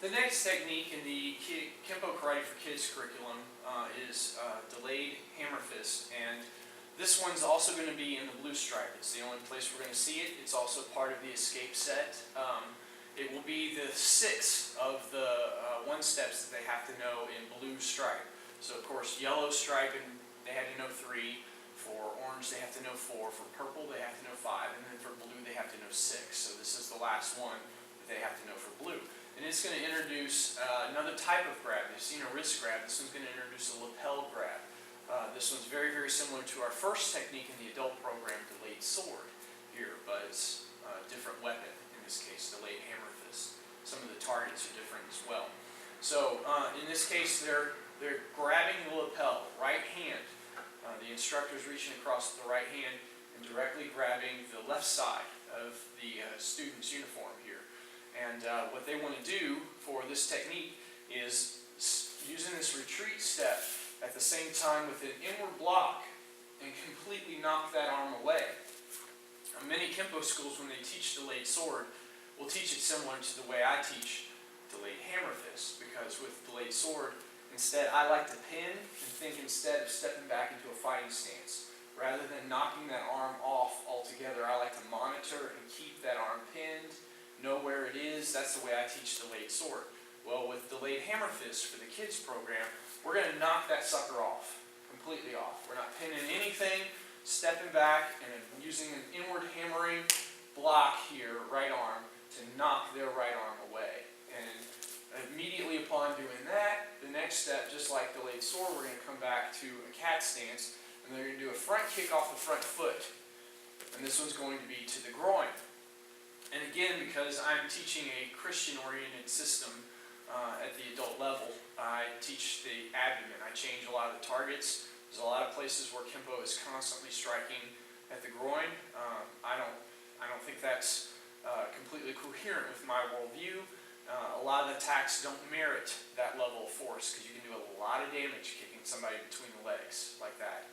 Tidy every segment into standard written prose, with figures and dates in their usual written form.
The next technique in the Kenpo Karate for Kids curriculum is delayed Hammerfist, and this one's also going to be in the blue stripe. It's the only place we're going to see it. It's also part of the escape set. It will be the sixth of the one steps that they have to know in blue stripe. So of course yellow stripe, and they had to know 3. For orange they have to know 4. For purple they have to know 5. And then for blue they have to know 6. So this is the last one that they have to know for blue. And it's going to introduce another type of grab. You've seen a wrist grab. This one's going to introduce a lapel grab. This one's very, very similar to our first technique in the adult program, delayed sword here, but it's a different weapon in this case, delayed hammer fist. Some of the targets are different as well. So in this case, they're grabbing the lapel, right hand. The instructor's reaching across with the right hand and directly grabbing the left side of the student's uniform here. And what they want to do for this technique is using this retreat step at the same time with an inward block and completely knock that arm away. Many Kenpo schools, when they teach delayed sword, will teach it similar to the way I teach delayed hammer fist, because with delayed sword, instead I like to pin and think instead of stepping back into a fighting stance. Rather than knocking that arm off altogether, I like to monitor and keep that arm pinned, know where it is. That's the way I teach delayed sword. Well, with delayed hammer fist for the kids program, we're going to knock that sucker off, completely off. We're not pinning anything, stepping back and using an inward hammering block here, right arm, to knock their right arm away. And immediately upon doing that, the next step, just like delayed sword, we're going to come back to a cat stance, and they're going to do a front kick off the front foot. And this one's going to be to the groin. And again, because I'm teaching a Christian-oriented system at the adult level, I teach the abdomen. I change a lot of the targets. There's a lot of places where Kenpo is constantly striking at the groin. I don't think that's completely coherent with my worldview. A lot of the attacks don't merit that level of force, because you can do a lot of damage kicking somebody between the legs like that.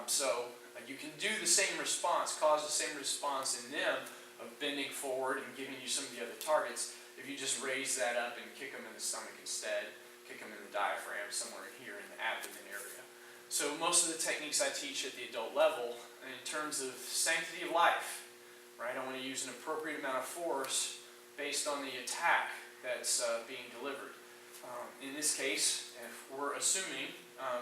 So you can do the same response, cause the same response in them of bending forward and giving you some of the other targets, if you just raise that up and kick them in the stomach instead, kick them in the diaphragm, somewhere in here in the abdomen area. So most of the techniques I teach at the adult level, in terms of sanctity of life, right, I want to use an appropriate amount of force based on the attack that's being delivered. In this case, if we're assuming,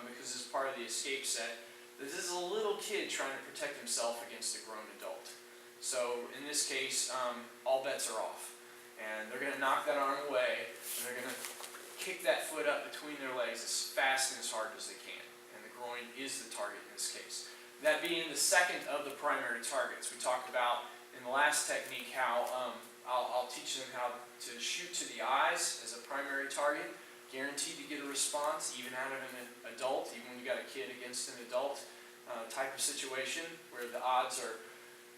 because this is part of the escape set, that this is a little kid trying to protect himself against a grown adult. So in this case, all bets are off. And they're going to knock that arm away, and they're going to kick that foot up between their legs as fast and as hard as they can. And the groin is the target in this case. That being the second of the primary targets. We talked about in the last technique how I'll teach them how to shoot to the eyes as a primary target, guaranteed to get a response even out of an adult, even when you got a kid against an adult type of situation where the odds are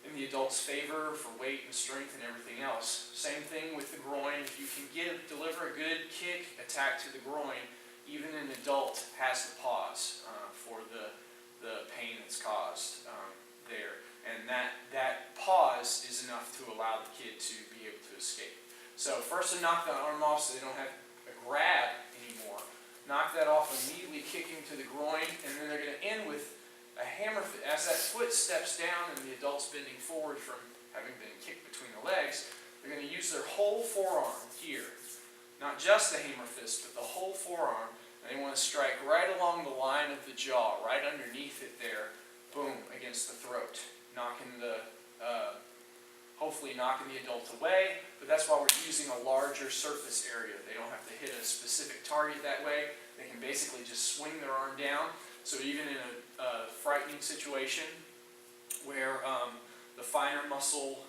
in the adult's favor for weight and strength and everything else. Same thing with the groin. If you can deliver a good kick attack to the groin, even an adult has to pause for the pain that's caused there. And that pause is enough to allow the kid to be able to escape. So first to knock the arm off so they don't have a grab anymore. Knock that off immediately, kicking to the groin, and then they're going to end with a hammer. As that foot steps down and the adult's bending forward from having been kicked between the legs, they're going to use their whole forearm here. Not just the hammer fist, but the whole forearm. And they want to strike right along the line of the jaw, right underneath it there, boom, against the throat. Hopefully knocking the adult away, but that's why we're using a larger surface area. They don't have to hit a specific target that way. They can basically just swing their arm down. So even in a frightening situation where the finer muscle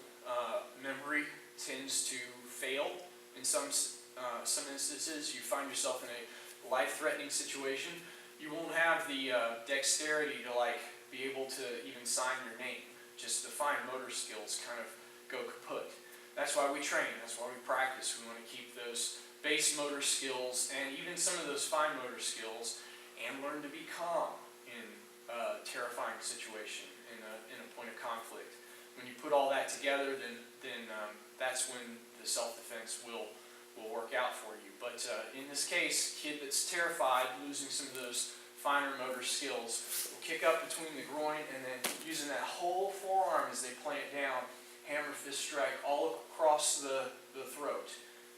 memory tends to fail in some instances, you find yourself in a life-threatening situation, you won't have the dexterity to be able to even sign your name. Just the fine motor skills kind of go kaput. That's why we train. That's why we practice. We want to keep those base motor skills and even some of those fine motor skills, and learn to be calm in a terrifying situation, in a point of conflict. When you put all that together, then that's when the self-defense will will work out for you. But in this case, kid that's terrified, losing some of those finer motor skills, will kick up between the groin and then using that whole forearm as they plant down, hammer fist strike all across the throat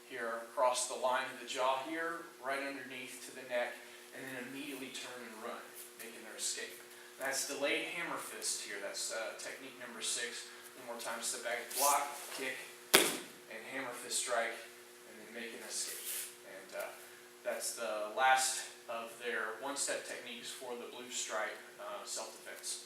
here, across the line of the jaw here, right underneath to the neck, and then immediately turn and run, making their escape. That's delayed hammer fist here. That's technique number 6. One more time, step back, block, kick, and hammer fist strike, and then make an escape. And that's the last of their one-step techniques for the blue stripe self-defense.